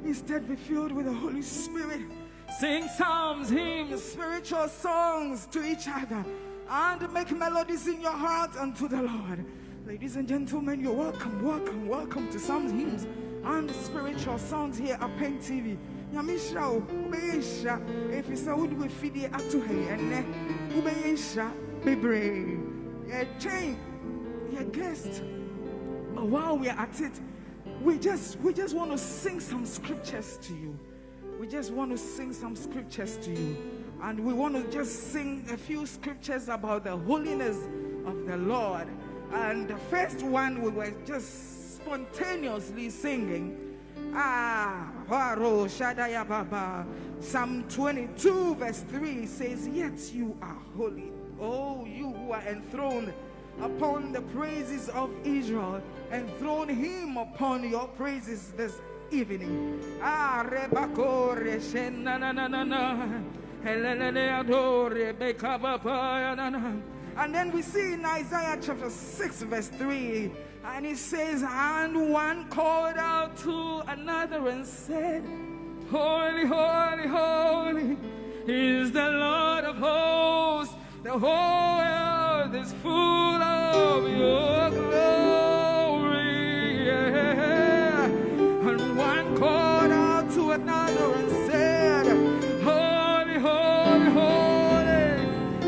Instead, be filled with the Holy Spirit. Sing psalms, hymns, spiritual songs to each other, and make melodies in your heart unto the Lord. Ladies and gentlemen, you're welcome, welcome, welcome to psalms, hymns, and spiritual songs here at Pen TV. Yamisha, Ubeisha, if you saw would we feed it up to her, and Ubeisha, Bebre, your chain, your guest. But while we are at it, we just want to sing some scriptures to you. We just want to sing some scriptures to you. And we want to just sing a few scriptures about the holiness of the Lord. And the first one we were just spontaneously singing. Psalm 22 verse 3 says, "Yet you are holy, oh you who are enthroned upon the praises of Israel, enthrone him upon your praises this evening." And then we see in Isaiah chapter 6 verse 3, and it says, "And one called out to another and said, Holy, holy, holy is the Lord of hosts. The whole earth is full of your glory." Yeah. And one called out to another and said, Holy, holy, holy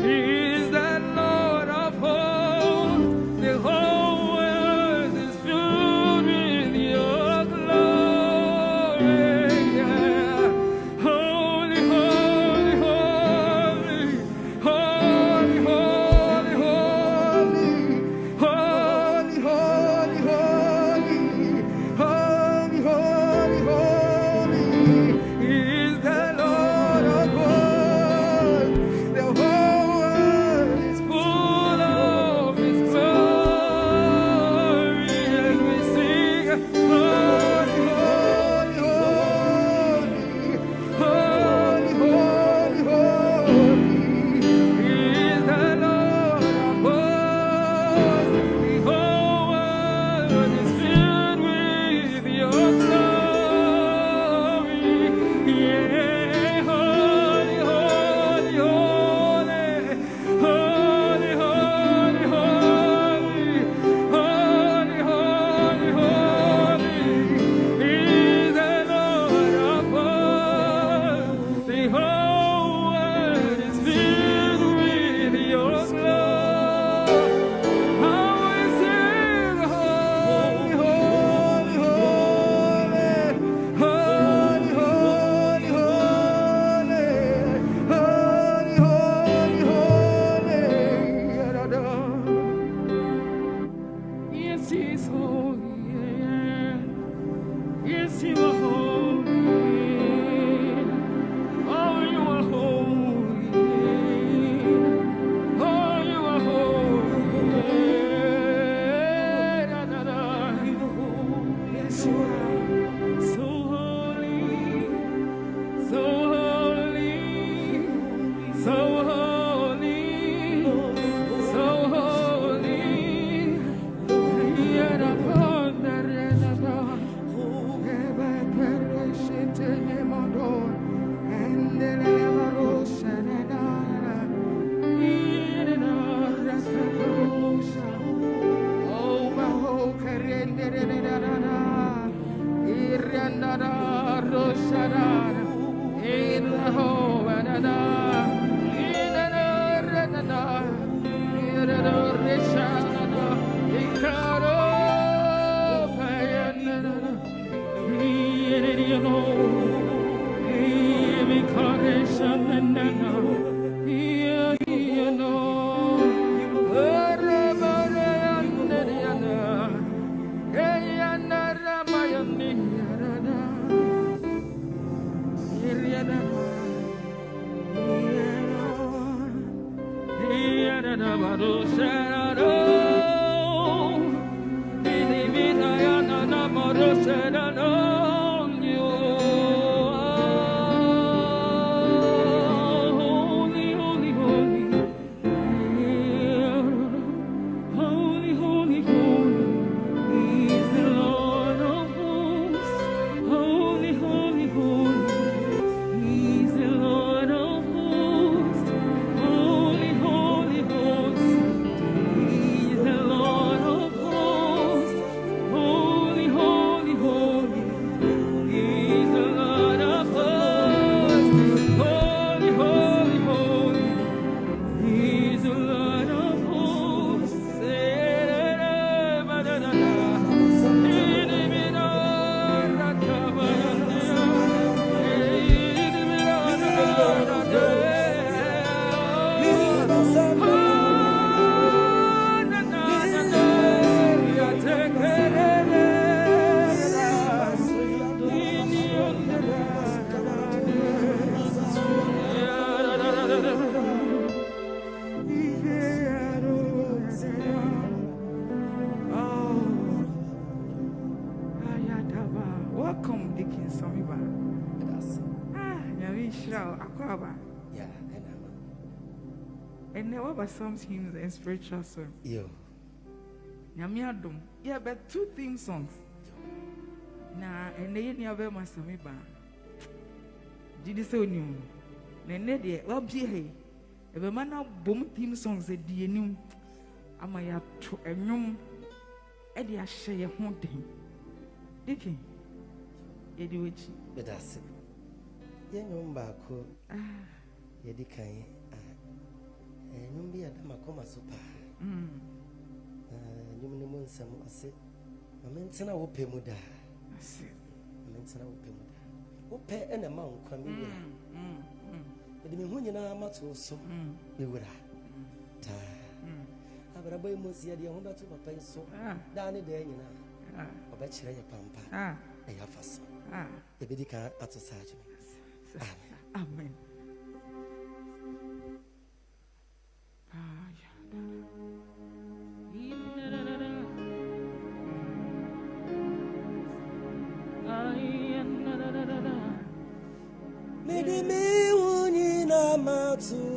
is the Lord of hosts. The whole earth is filled with your glory. Yeah. Holy, holy, holy, holy, holy, holy, holy. Welcome, Deacon Samiba. Yeah, and there were some hymns and spiritual songs. Yo. Nyamiadum. Yeah, but 2 theme songs. Na and they never must Samiba. Did you say new? Nene, well, be hey. If a man of boom theme songs, a DNU. Am I up to a room? Eddie, I share a haunting. Dicky. Eddie, But that's it. Young Bako. Yedikai. And be a Damakoma super. You mean some I said, I meant to know Pemuda. I said, I meant to know Pemuda. What pay and amount coming. But the Munina Matu so you would have. But a boy must hear the owner to a place so down the day, you know. A bachelor pampa. I have us. The Bidica at society. Amen. Made me one in a matu.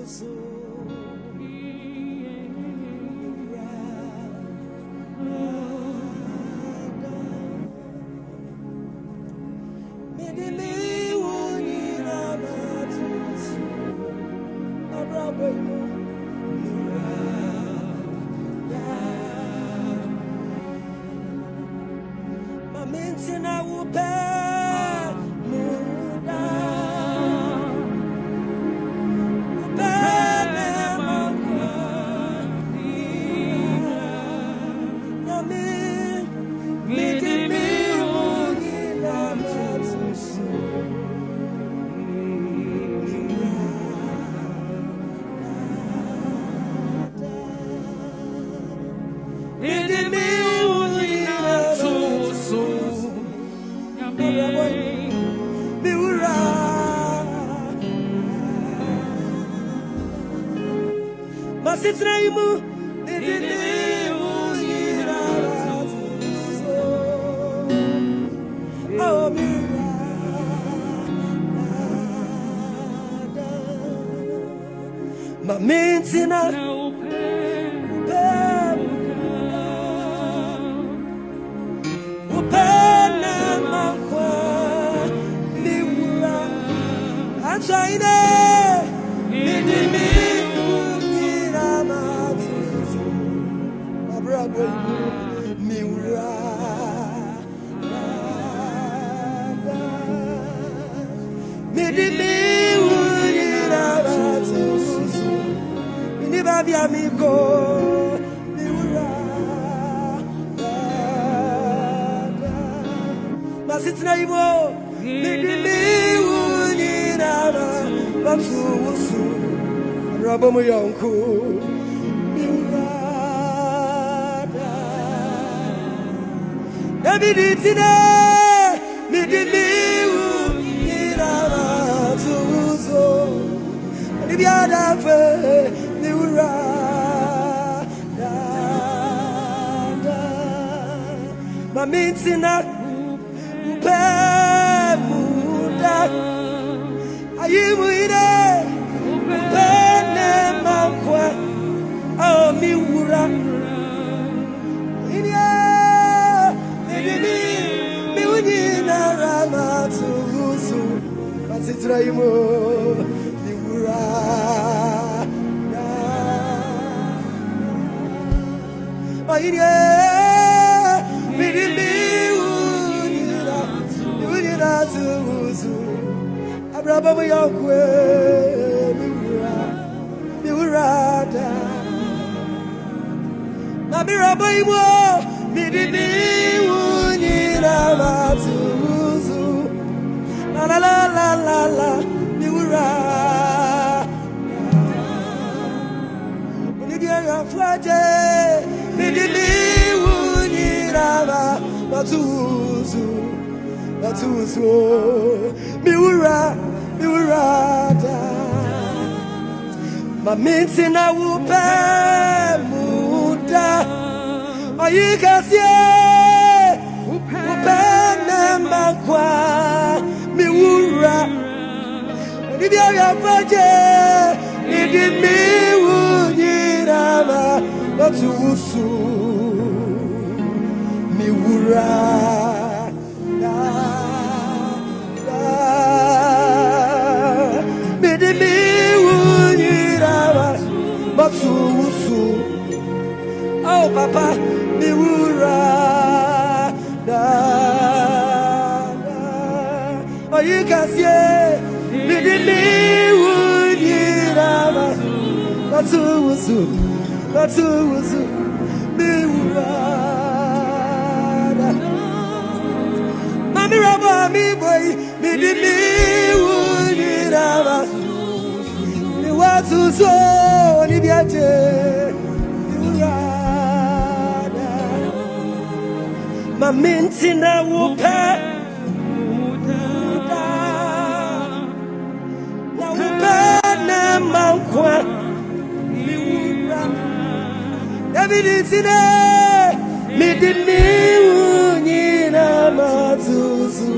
Mamintina upe muda ayimuire upe ne makwa oh miwura inia miwuni na ramatu usu masitra imo miwura inia Abraba mo yakwe miwura da na miraba imo midini wunyira matuzu la la la la la la miwura unidia ya flaje midini wunyira matuzu miwura da mamintina wupe muda ayikasie wupe nemakwa miwura nibia ya faje nidi miwunyirama batusu miwura oh papa miwura da oh you can see midini wunyira batusu miwura da mami raba mi boy midini wunyira mi watuso ni biaje Mamintina wupe na wupe na mankwa miwura Daviditine midini wunyina matuzu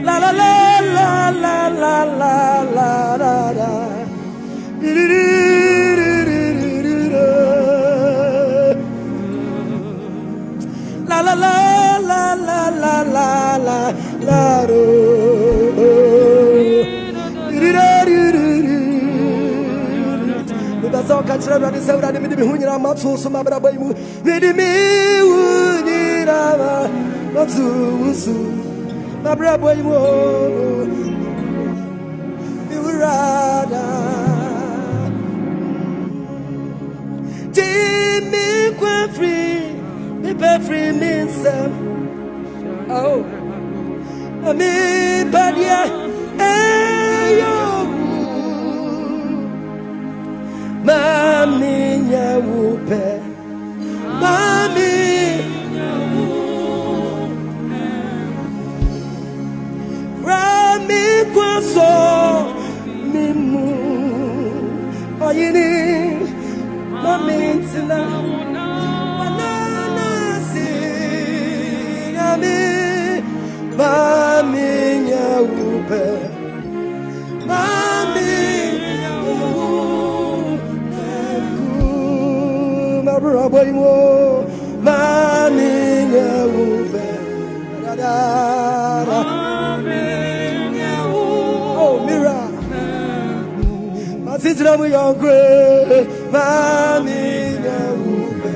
la la la la la la la la la la la la la la la la la la la so kachira na disawra de mi hunyira matu so mabra baimu mi hunyira matu usu mabra baimu miwurada Jimmy kwa free mi pe free minsem oh ami badia eyo Mami nyawupe Mami nyawupe Rami kwaso mimu Oyini Mami tina Banana si Yami Mami nyawupe Mami Raboimo mami nyawupe oh mira masitira mu yongwe mami nyawupe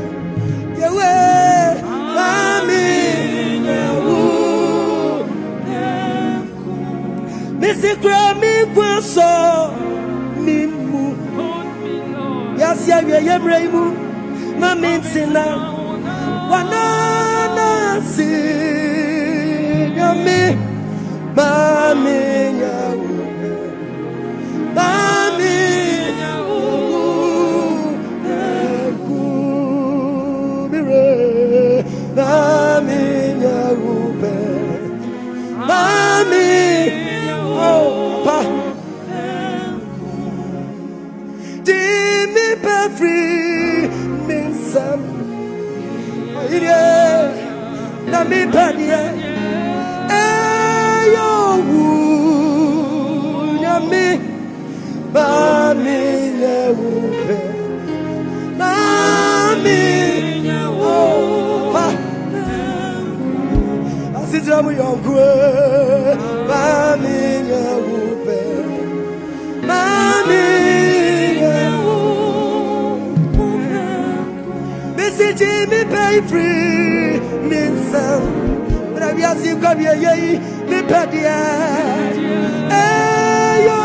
yewe mami nyawupe misikra mi kwaso mimu yasia yemreimu Mamintina wanana si yami mami nyawupe mami nyawupe kumire mami nyawupe mami oh pa free me some. Yeah, na me padia. Ayo na me ba me na upe. Na me na upa. Asitiramu yonkwe ba me na upe. Na me me pay free, me some. But I see come here, me padia. Ayo,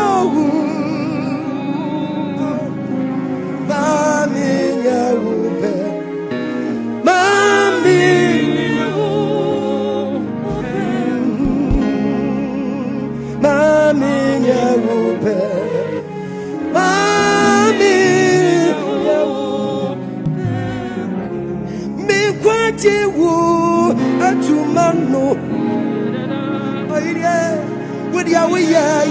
mami nyaupe, mami nyaupe, mami. Atumano, oh yeah, with ya we yeah.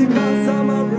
Because I'm a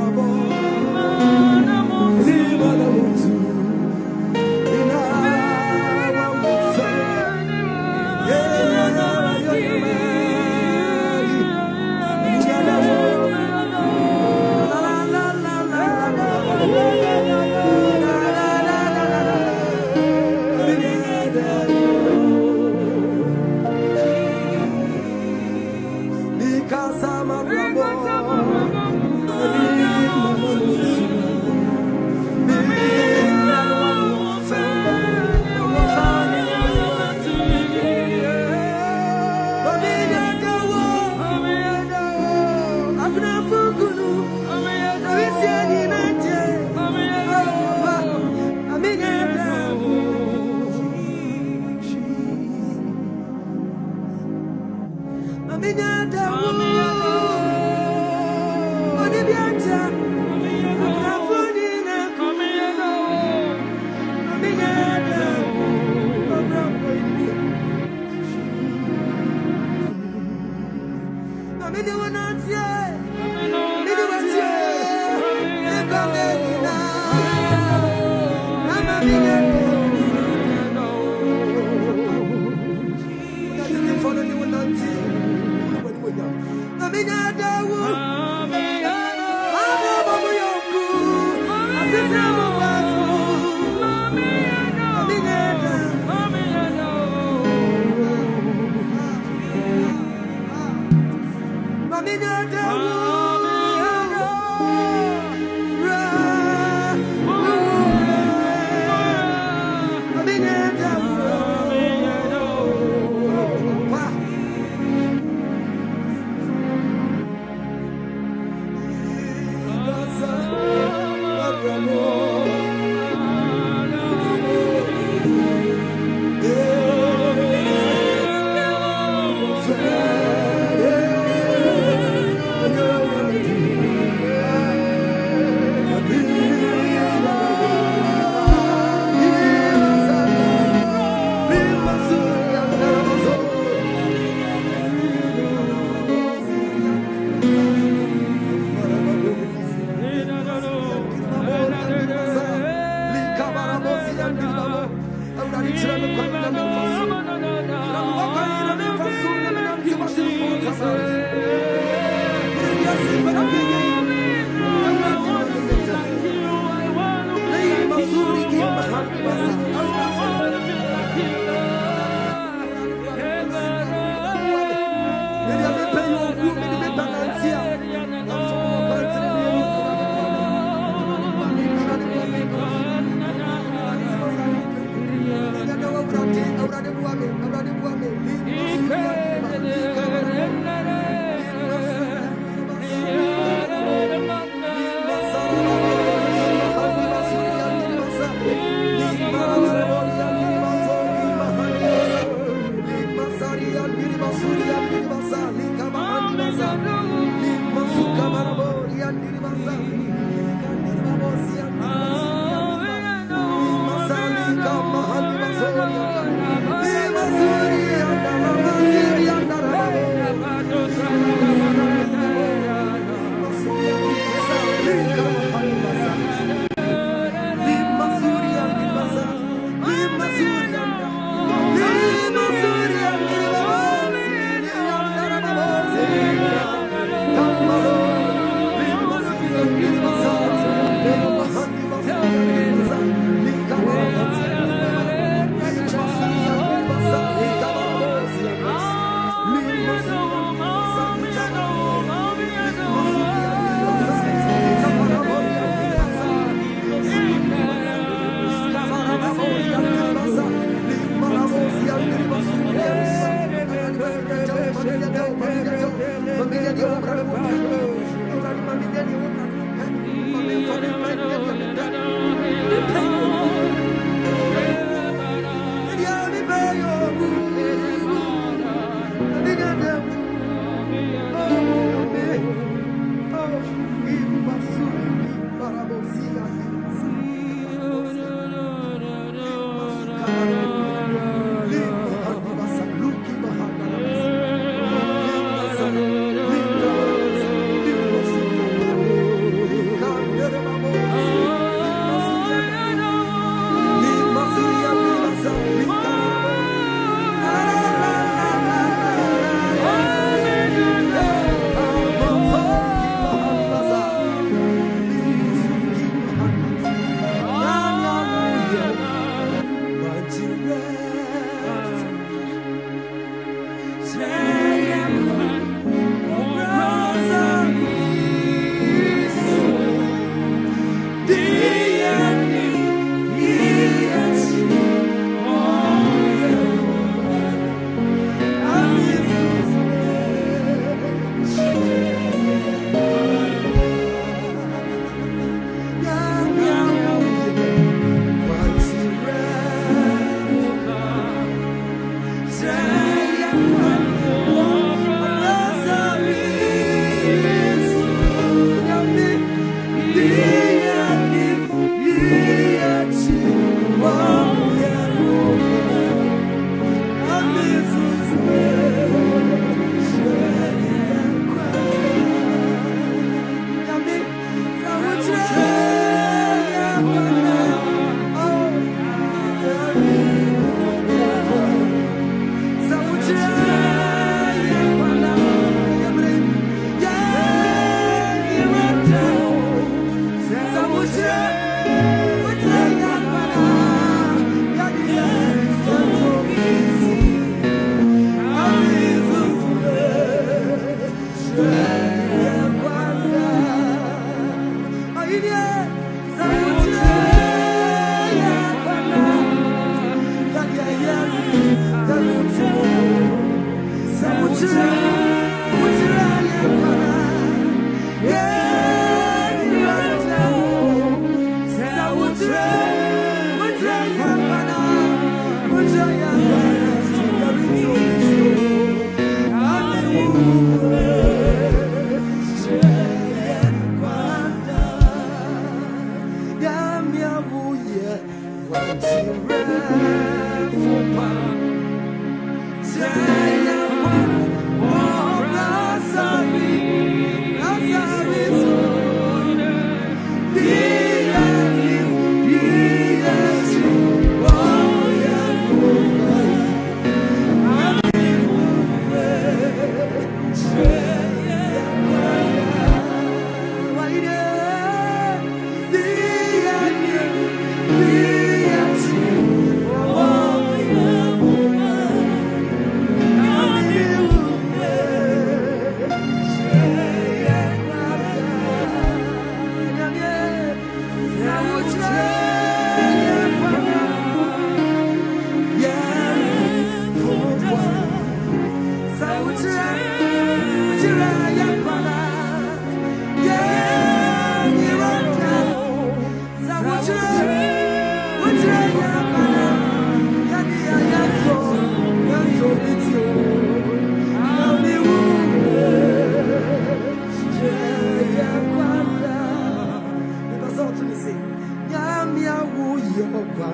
Yeah.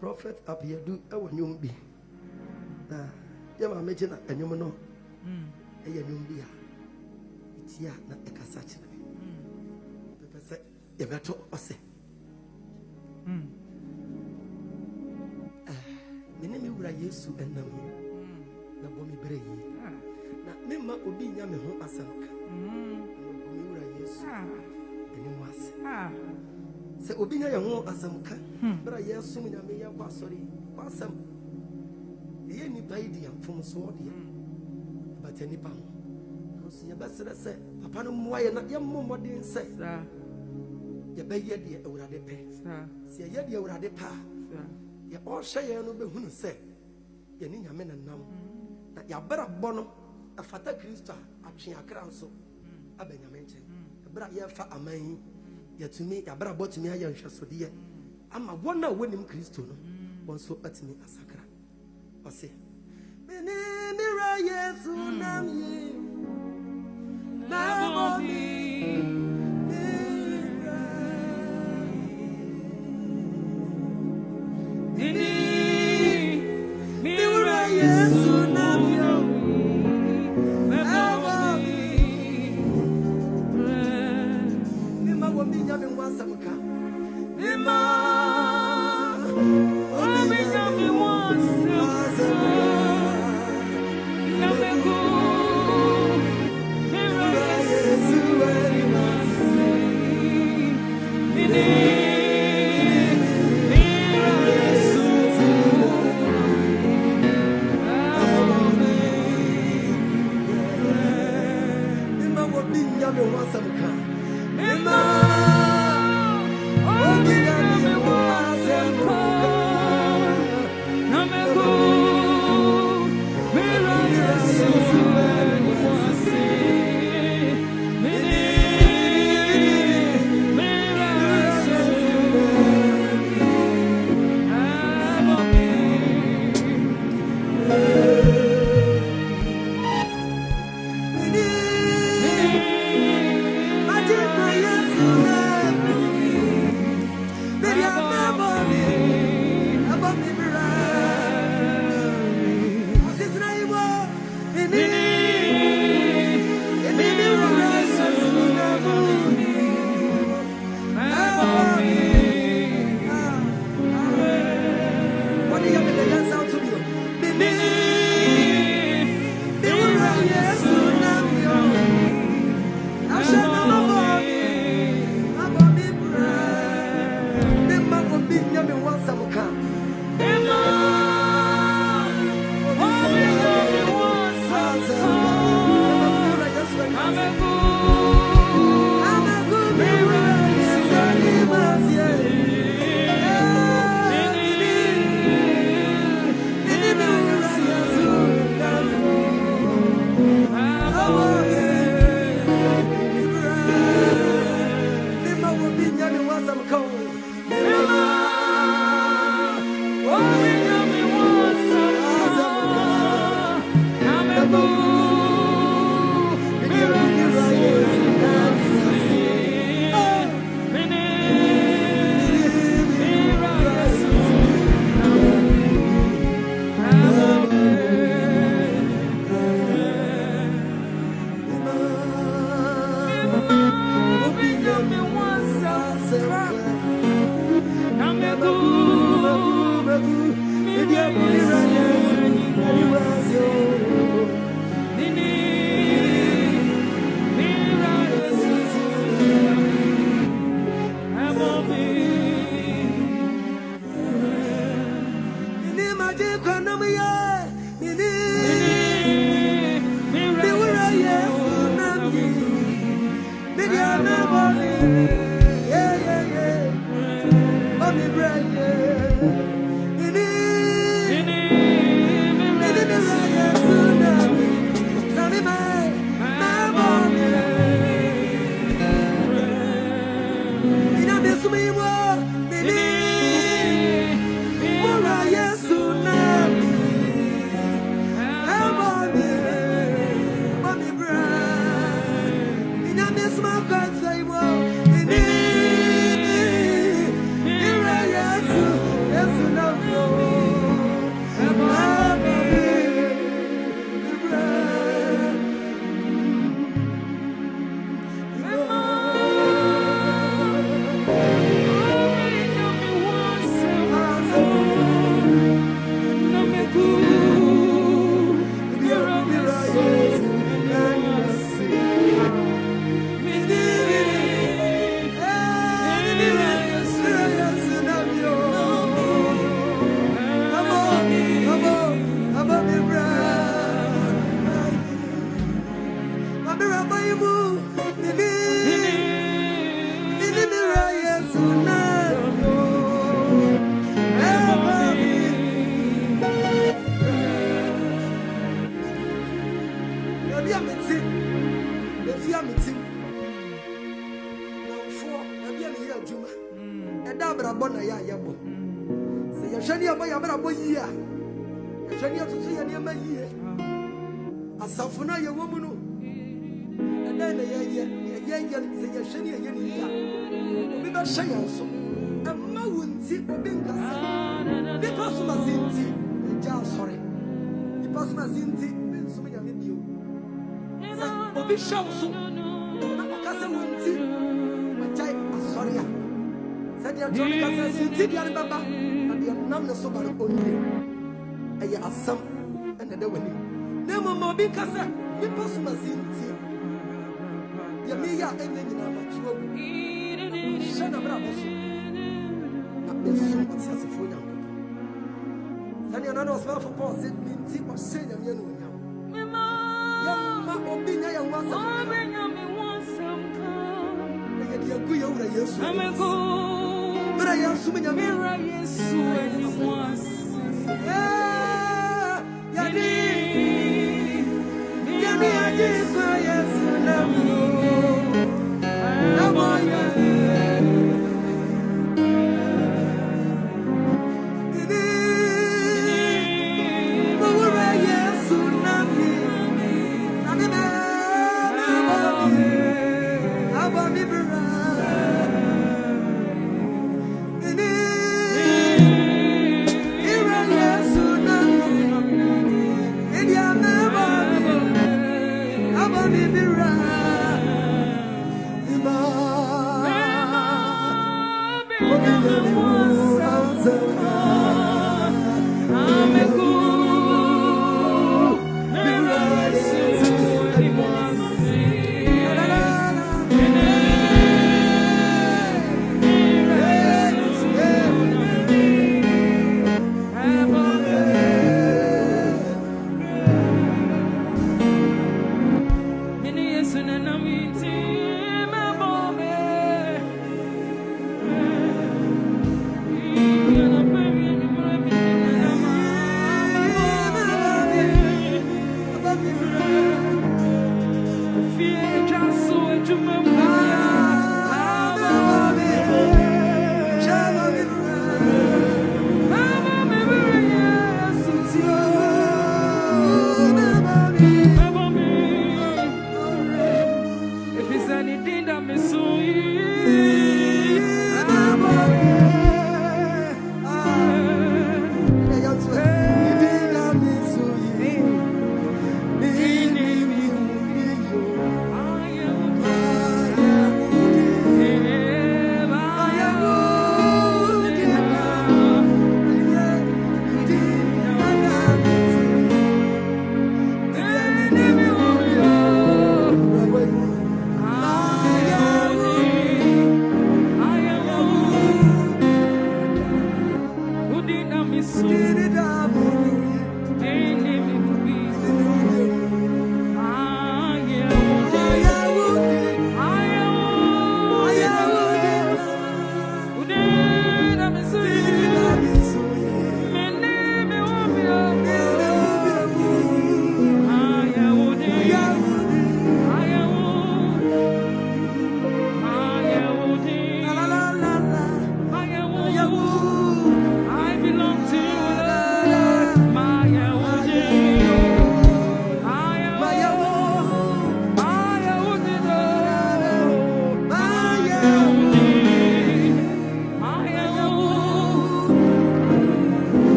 Prophet Abiadu Ewanyumbi. Na yama mejina enyum no. Eyenyumbi a. Itia na ekasa kire. Pepese yebeto ose. Mene me wura Yesu enam yi. Na bo me bere yi. Na memma obi nya me ho asanka. Na me wura Yesu. Enim wase. Se obi nya ye ho asamka. Bra Yesu nya me ye kwa sori. Kwa asam. Ye nipa idi amfom so ode. But nipa ho. Because ye besere se papa no mo ye na ye mmomode se. Ye be ye de awurade pe. Se ye de awurade pa. Ye all share no be hunu se. Ye ni nyame na nam. Na ya bra bɔ no afata Kristo atwe akra nso abanyame nche. Bra ye fa aman yatumi ya bra botumi aye nhwesode ye. Ama wona wonim Kristo no wonso atimi asakra. Ose mene mira Yesu nam yi na momi baby I'm meeting. If you are meeting. Now for baby I'm here Juma. And Dabra Bona ya yabo. Say your shani abaya boy ya. Your shani to see your name here. Asafuna your woman. And then the say your shani and ya. We be shy also. And ma wunti obinga. Because my zinti. Sorry. Because my zinti. So many of you. Obi shawso. Na okasa wunti. Machai asoria. Said your Johnny Kasa zinti dia baba. Na dia nam na so bare onye. Eye asam and the wani. Na mo obi kasa. Because my zinti. Ya me ya enye nyina matuo. Shana bra boso. Na beso matiasefo nya. And you're not a small for Paul said, Minty or Sanya Yanu. Young Ma Obina, young Massa, I'm a go, but I am assuming a mirror, yes, when you was. Yadi, I did say yes, and I'm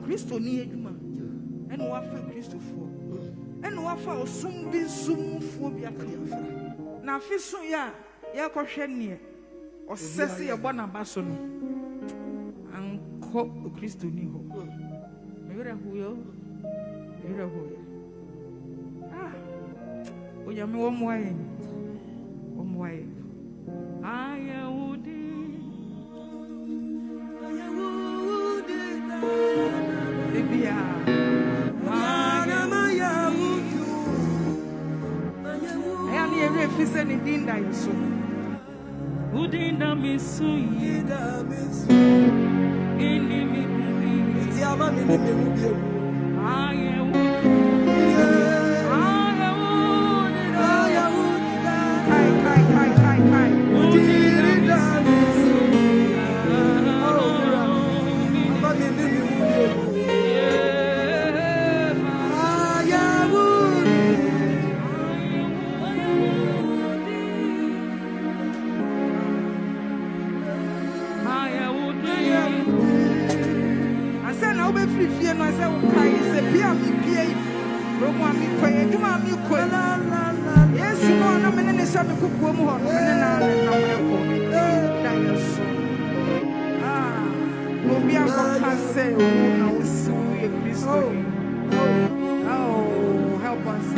Christo ni ejuma ene wa fa Christofo ene wa fa osum bi sumfo bi akafra na afiso ya kwohwe ne osese ye bona baso no anko Christo ni ho mewera huyo oya me wo moaye ayawudi Bibia, I am a Yahudu. fi se ni dinda yeso udinda misu yida misu ini mi bubi ti ama mi ni me bubi aye help us.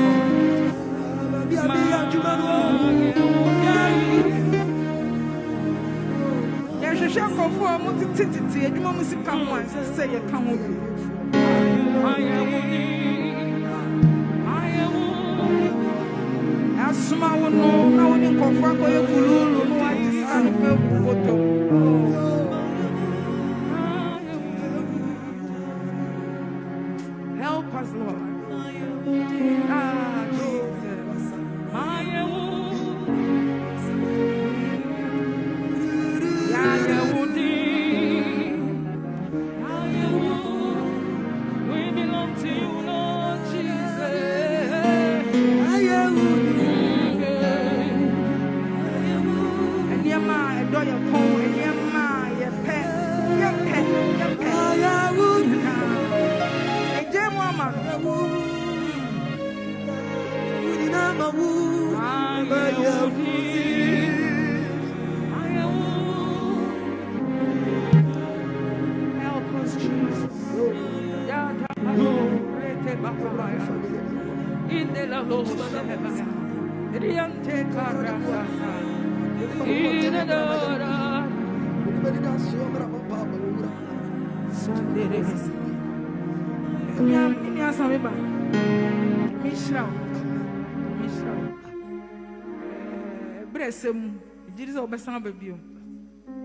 Help us, Lord.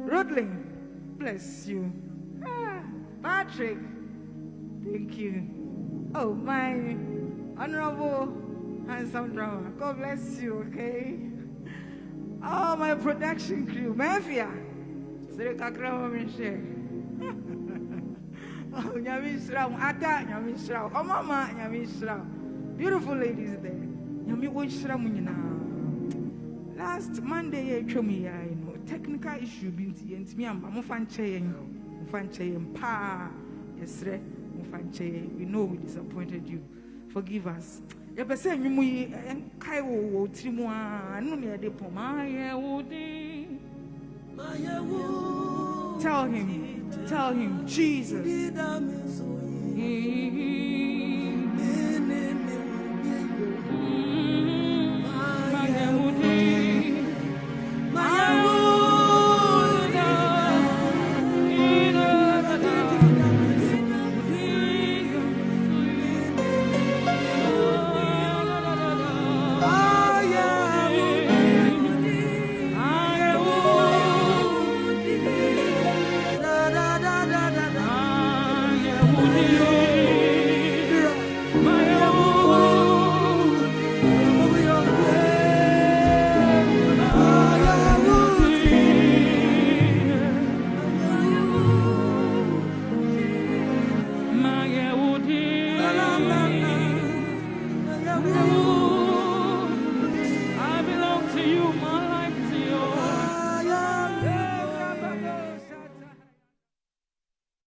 Rodling, bless you. Patrick, thank you. Oh, my honorable handsome drummer, God bless you, okay? Oh, my production crew, Mafia. Oh, Mama, beautiful ladies there. Last Monday, technical issue we know we disappointed you. Forgive us. Tell him, Jesus.